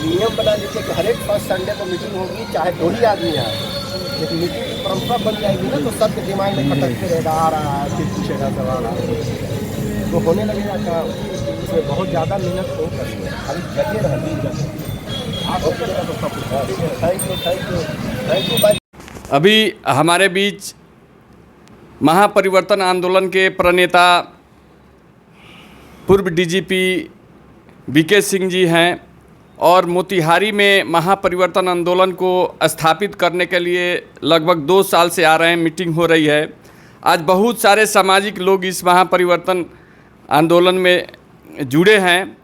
नियम बना लीजिए कि हर एक फर्स्ट संडे को मीटिंग होगी, चाहे 2 ही आदमी आए। एक मीटिंग की परंपरा बन जाएगी ना, तो सबके दिमाग में खटकते रहेगा, आ रहा है फिर पूछेगा सवाल, तो होने लगेगा काम। इसमें बहुत ज़्यादा मेहनत हो करनी है, खाली जगह रहनी आप करेगा तो सब कुछ। थैंक यू भाई। अभी हमारे बीच महापरिवर्तन आंदोलन के प्रणेता पूर्व डीजीपी बीके सिंह जी हैं और मोतिहारी में महापरिवर्तन आंदोलन को स्थापित करने के लिए लगभग 2 साल से आ रहे हैं, मीटिंग हो रही है। आज बहुत सारे सामाजिक लोग इस महापरिवर्तन आंदोलन में जुड़े हैं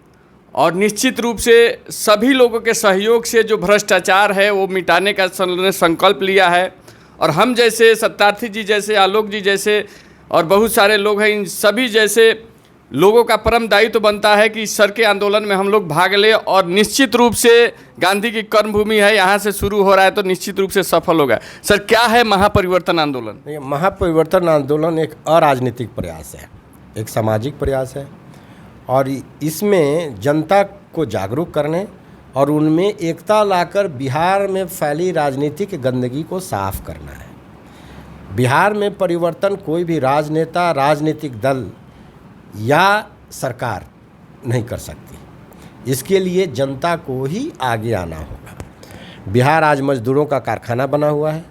और निश्चित रूप से सभी लोगों के सहयोग से जो भ्रष्टाचार है वो मिटाने का संकल्प लिया है। और हम जैसे सत्यार्थी जी जैसे, आलोक जी जैसे और बहुत सारे लोग हैं, इन सभी जैसे लोगों का परम दायित्व बनता है कि इस सर के आंदोलन में हम लोग भाग लें और निश्चित रूप से गांधी की कर्मभूमि है, यहाँ से शुरू हो रहा है तो निश्चित रूप से सफल होगा। सर, क्या है महापरिवर्तन आंदोलन? महापरिवर्तन आंदोलन एक अराजनीतिक प्रयास है, एक सामाजिक प्रयास है और इसमें जनता को जागरूक करने और उनमें एकता लाकर बिहार में फैली राजनीतिक गंदगी को साफ करना है। बिहार में परिवर्तन कोई भी राजनेता, राजनीतिक दल या सरकार नहीं कर सकती। इसके लिए जनता को ही आगे आना होगा। बिहार आज मजदूरों का कारखाना बना हुआ है।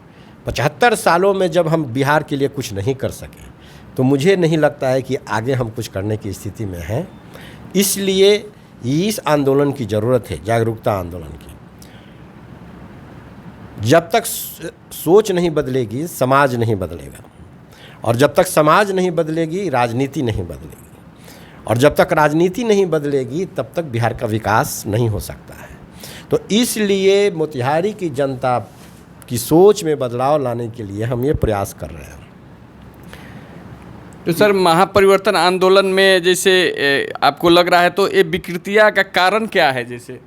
75 सालों में जब हम बिहार के लिए कुछ नहीं कर सके तो मुझे नहीं लगता है कि आगे हम कुछ करने की स्थिति में हैं। इसलिए इस आंदोलन की ज़रूरत है, जागरूकता आंदोलन की। जब तक सोच नहीं बदलेगी समाज नहीं बदलेगा और जब तक समाज नहीं बदलेगी राजनीति नहीं बदलेगी और जब तक राजनीति नहीं बदलेगी तब तक बिहार का विकास नहीं हो सकता है। तो इसलिए मोतिहारी की जनता की सोच में बदलाव लाने के लिए हम ये प्रयास कर रहे हैं। तो सर, महापरिवर्तन आंदोलन में जैसे आपको लग रहा है तो ये विकृतियाँ का कारण क्या है? जैसे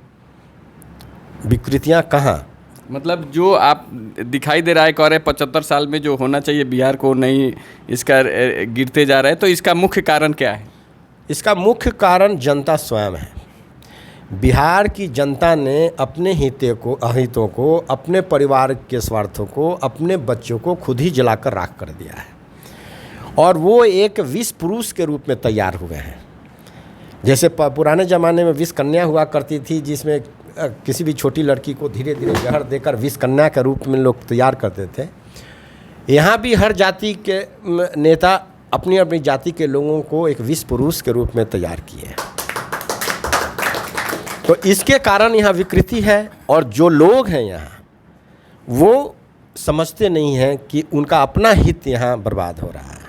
विकृतियाँ कहाँ? मतलब जो आप दिखाई दे रहा है, कह रहे 75 साल में जो होना चाहिए बिहार को नहीं, इसका गिरते जा रहा है, तो इसका मुख्य कारण क्या है? इसका मुख्य कारण जनता स्वयं है। बिहार की जनता ने अपने हितों को, अपने परिवार के स्वार्थों को, अपने बच्चों को खुद ही जलाकर राख कर दिया है और वो एक विष पुरुष के रूप में तैयार हुए हैं। जैसे पुराने ज़माने में विष कन्या हुआ करती थी, जिसमें किसी भी छोटी लड़की को धीरे धीरे जहर देकर विष कन्या के रूप में लोग तैयार करते थे। यहाँ भी हर जाति के नेता अपनी अपनी जाति के लोगों को एक विष पुरुष के रूप में तैयार किए हैं। तो इसके कारण यहाँ विकृति है और जो लोग हैं यहाँ वो समझते नहीं हैं कि उनका अपना हित यहाँ बर्बाद हो रहा है।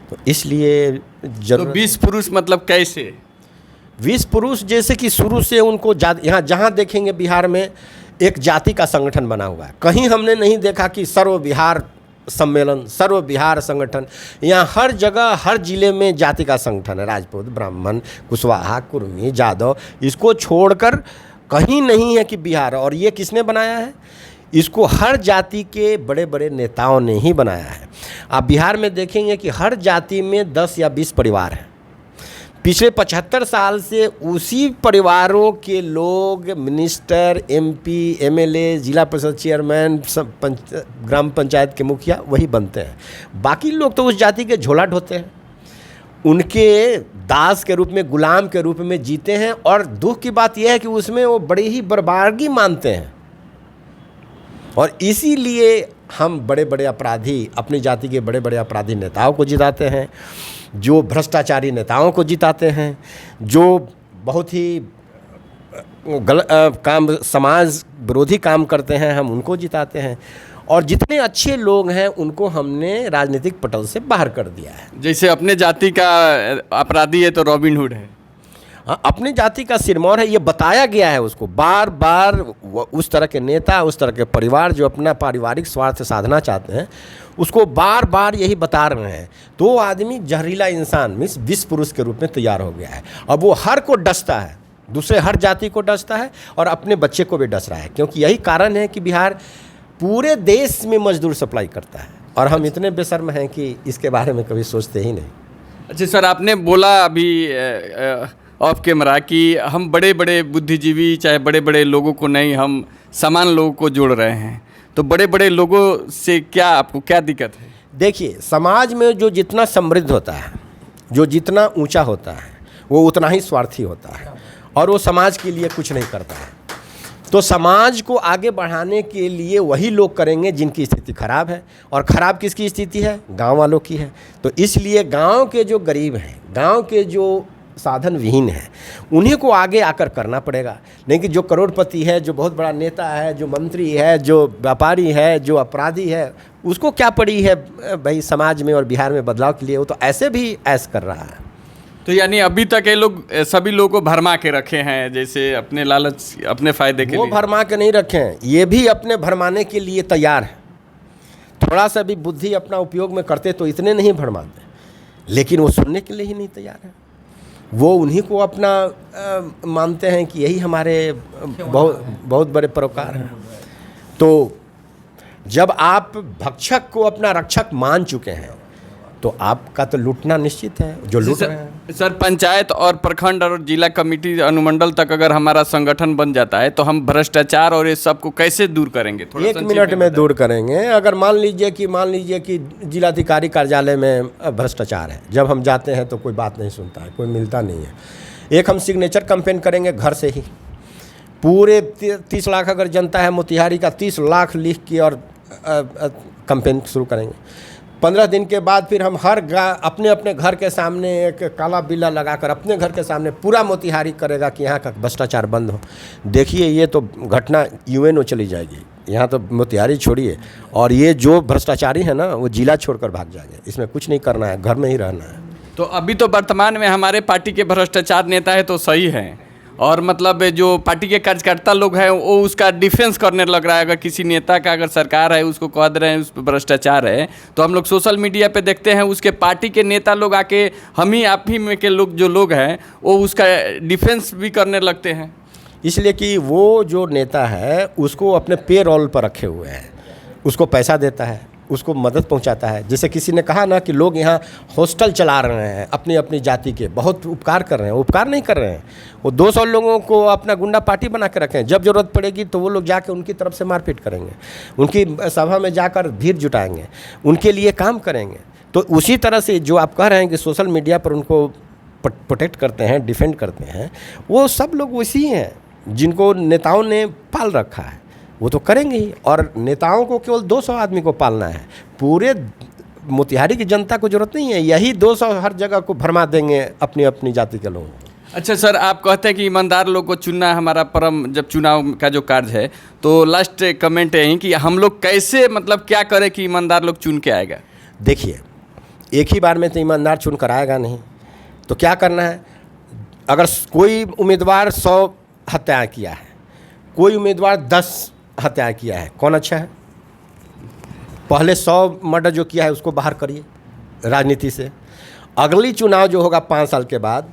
तो इसलिए तो विष पुरुष मतलब कैसे? विष पुरुष जैसे कि शुरू से उनको यहाँ जहाँ देखेंगे बिहार में एक जाति का संगठन बना हुआ है। कहीं हमने नहीं देखा कि सर्व बिहार सम्मेलन, सर्व बिहार संगठन। यहाँ हर जगह हर जिले में जाति का संगठन है। राजपूत, ब्राह्मण, कुशवाहा, कुर्मी, जादव, इसको छोड़कर कहीं नहीं है कि बिहार। और ये किसने बनाया है? इसको हर जाति के बड़े बड़े नेताओं ने ही बनाया है। आप बिहार में देखेंगे कि हर जाति में 10 या 20 परिवार हैं। पिछले 75 साल से उसी परिवारों के लोग मिनिस्टर, MP, MLA, जिला परिषद चेयरमैन, ग्राम पंचायत के मुखिया वही बनते हैं। बाकी लोग तो उस जाति के झोला ढोते हैं, उनके दास के रूप में, गुलाम के रूप में जीते हैं। और दुख की बात यह है कि उसमें वो बड़ी ही बर्बादी मानते हैं। और इसीलिए हम बड़े बड़े अपराधी, अपनी जाति के बड़े बड़े अपराधी नेताओं को जिताते हैं, जो भ्रष्टाचारी नेताओं को जिताते हैं, जो बहुत ही काम, समाज विरोधी काम करते हैं, हम उनको जिताते हैं। और जितने अच्छे लोग हैं उनको हमने राजनीतिक पटल से बाहर कर दिया है। जैसे अपने जाति का अपराधी है तो रॉबिन हुड है, अपनी जाति का सिरमौर है, ये बताया गया है उसको बार बार। उस तरह के नेता, उस तरह के परिवार जो अपना पारिवारिक स्वार्थ साधना चाहते हैं, उसको बार बार यही बता रहे हैं। तो वो आदमी जहरीला इंसान, मीन्स विष पुरुष के रूप में तैयार हो गया है। अब वो हर को डसता है, दूसरे हर जाति को डसता है और अपने बच्चे को भी डस रहा है। क्योंकि यही कारण है कि बिहार पूरे देश में मजदूर सप्लाई करता है और हम इतने बेशर्म हैं कि इसके बारे में कभी सोचते ही नहीं। अच्छा सर, आपने बोला अभी ऑफ कैमरा कि हम बड़े बड़े बुद्धिजीवी चाहे बड़े बड़े लोगों को नहीं, हम सामान्य लोगों को जोड़ रहे हैं। तो बड़े बड़े लोगों से क्या आपको क्या दिक्कत है? देखिए, समाज में जो जितना समृद्ध होता है, जो जितना ऊंचा होता है, वो उतना ही स्वार्थी होता है और वो समाज के लिए कुछ नहीं करता है। तो समाज को आगे बढ़ाने के लिए वही लोग करेंगे जिनकी स्थिति खराब है, और ख़राब किसकी स्थिति है? गांव वालों की है। तो इसलिए गांव के जो गरीब हैं, गांव के जो साधन विहीन है, उन्हीं को आगे आकर करना पड़ेगा। नहीं कि जो करोड़पति है, जो बहुत बड़ा नेता है, जो मंत्री है, जो व्यापारी है, जो अपराधी है, उसको क्या पड़ी है भाई समाज में और बिहार में बदलाव के लिए? वो तो ऐसे भी ऐश कर रहा है। तो यानी अभी तक ये लोग सभी लोगों को भरमा के रखे हैं, जैसे अपने लालच, अपने फायदे के लिए। वो भरमा के नहीं रखे हैं, ये भी अपने भरमाने के लिए तैयार है। थोड़ा सा भी बुद्धि अपना उपयोग में करते तो इतने नहीं भरमाते, लेकिन वो सुनने के लिए ही नहीं तैयार है। वो उन्हीं को अपना मानते हैं कि यही हमारे बहुत बड़े परोकार हैं। तो जब आप भक्षक को अपना रक्षक मान चुके हैं तो आपका तो लूटना निश्चित है, जो लूट रहे हैं। सर, पंचायत और प्रखंड और जिला कमेटी अनुमंडल तक अगर हमारा संगठन बन जाता है तो हम भ्रष्टाचार और ये सब को कैसे दूर करेंगे? थोड़ा एक मिनट में दूर करेंगे। अगर मान लीजिए कि जिलाधिकारी कार्यालय में भ्रष्टाचार है, जब हम जाते हैं तो कोई बात नहीं सुनता है, कोई मिलता नहीं है। एक हम सिग्नेचर कैंपेन करेंगे घर से ही, पूरे 30 लाख अगर जनता है मोतिहारी का, 30 लाख लिख के और कैंपेन शुरू करेंगे। 15 दिन के बाद फिर हम हर अपने अपने घर के सामने एक काला बिल्ला लगाकर अपने घर के सामने पूरा मोतिहारी करेगा कि यहाँ का भ्रष्टाचार बंद हो। देखिए, ये तो घटना यूएनओ चली जाएगी। यहाँ तो मोतिहारी छोड़िए, और ये जो भ्रष्टाचारी है ना, वो जिला छोड़कर भाग जाएंगे। इसमें कुछ नहीं करना है, घर में ही रहना है। तो अभी तो वर्तमान में हमारे पार्टी के भ्रष्टाचार नेता है तो सही है, और मतलब जो पार्टी के कार्यकर्ता लोग हैं वो उसका डिफेंस करने लग रहा है। अगर किसी नेता का अगर सरकार है उसको कह दे रहे हैं उस पर भ्रष्टाचार है, तो हम लोग सोशल मीडिया पे देखते हैं उसके पार्टी के नेता लोग आके हम ही आप ही में के लोग जो लोग हैं वो उसका डिफेंस भी करने लगते हैं। इसलिए कि वो जो नेता है उसको अपने पे रोल पर रखे हुए हैं, उसको पैसा देता है, उसको मदद पहुंचाता है। जैसे किसी ने कहा ना कि लोग यहाँ हॉस्टल चला रहे हैं अपनी अपनी जाति के, बहुत उपकार कर रहे हैं। उपकार नहीं कर रहे हैं, वो 200 लोगों को अपना गुंडा पार्टी बना के रखे हैं। जब ज़रूरत पड़ेगी तो वो लोग जाके उनकी तरफ से मारपीट करेंगे, उनकी सभा में जाकर भीड़ जुटाएंगे, उनके लिए काम करेंगे। तो उसी तरह से जो आप कह रहे हैं कि सोशल मीडिया पर उनको प्रोटेक्ट करते हैं, डिफेंड करते हैं, वो सब लोग वैसे ही हैं जिनको नेताओं ने पाल रखा है। वो तो करेंगे ही, और नेताओं को केवल 200 आदमी को पालना है, पूरे मोतिहारी की जनता को जरूरत नहीं है। यही 200 हर जगह को भरमा देंगे अपनी अपनी जाति के लोगों को। अच्छा सर, आप कहते हैं कि ईमानदार लोग को चुनना हमारा परम जब चुनाव का जो कार्य है, तो लास्ट कमेंट यही कि हम लोग कैसे मतलब क्या करें कि ईमानदार लोग चुन के आएगा? देखिए, एक ही बार में तो ईमानदार चुन कर आएगा नहीं, तो क्या करना है? अगर कोई उम्मीदवार 100 हत्याएँ किया है, कोई उम्मीदवार 10 हत्याएँ किया है, कौन अच्छा है? पहले 100 मर्डर जो किया है उसको बाहर करिए राजनीति से। अगली चुनाव जो होगा 5 साल के बाद,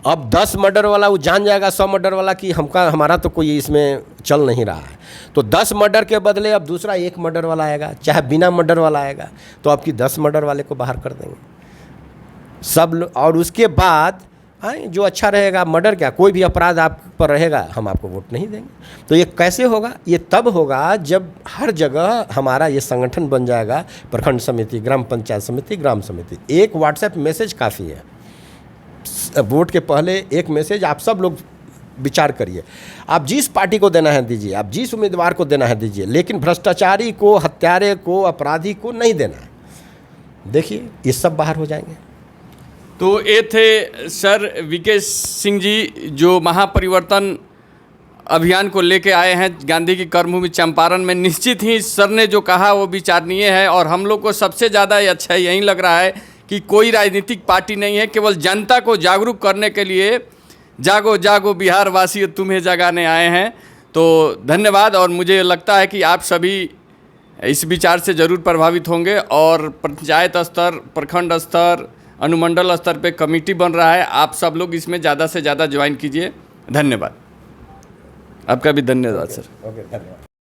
अब 10 मर्डर वाला वो जान जाएगा 100 मर्डर वाला कि हमारा तो कोई इसमें चल नहीं रहा है, तो 10 मर्डर के बदले अब दूसरा 1 मर्डर वाला आएगा, चाहे बिना मर्डर वाला आएगा, तो आपकी 10 मर्डर वाले को बाहर कर देंगे सब। और उसके बाद जो अच्छा रहेगा, मर्डर क्या, कोई भी अपराध आप पर रहेगा, हम आपको वोट नहीं देंगे। तो ये कैसे होगा? ये तब होगा जब हर जगह हमारा ये संगठन बन जाएगा, प्रखंड समिति, ग्राम पंचायत समिति, ग्राम समिति। एक व्हाट्सएप मैसेज काफ़ी है। वोट के पहले एक मैसेज आप सब लोग विचार करिए, आप जिस पार्टी को देना है दीजिए, आप जिस उम्मीदवार को देना है दीजिए, लेकिन भ्रष्टाचारी को, हत्यारे को, अपराधी को नहीं देना है। देखिए, ये सब बाहर हो जाएंगे। तो ये थे सर वीके सिंह जी, जो महापरिवर्तन अभियान को लेके आए हैं गांधी की कर्मभूमि चंपारण में। निश्चित ही सर ने जो कहा वो विचारणीय है, और हम लोग को सबसे ज़्यादा अच्छा यही लग रहा है कि कोई राजनीतिक पार्टी नहीं है, केवल जनता को जागरूक करने के लिए जागो जागो बिहार वासी तुम्हें जगाने आए हैं। तो धन्यवाद, और मुझे लगता है कि आप सभी इस विचार से ज़रूर प्रभावित होंगे, और पंचायत स्तर, प्रखंड स्तर, अनुमंडल स्तर पे कमेटी बन रहा है, आप सब लोग इसमें ज़्यादा से ज़्यादा ज्वाइन कीजिए। धन्यवाद, आपका भी धन्यवाद सर। ओके, धन्यवाद।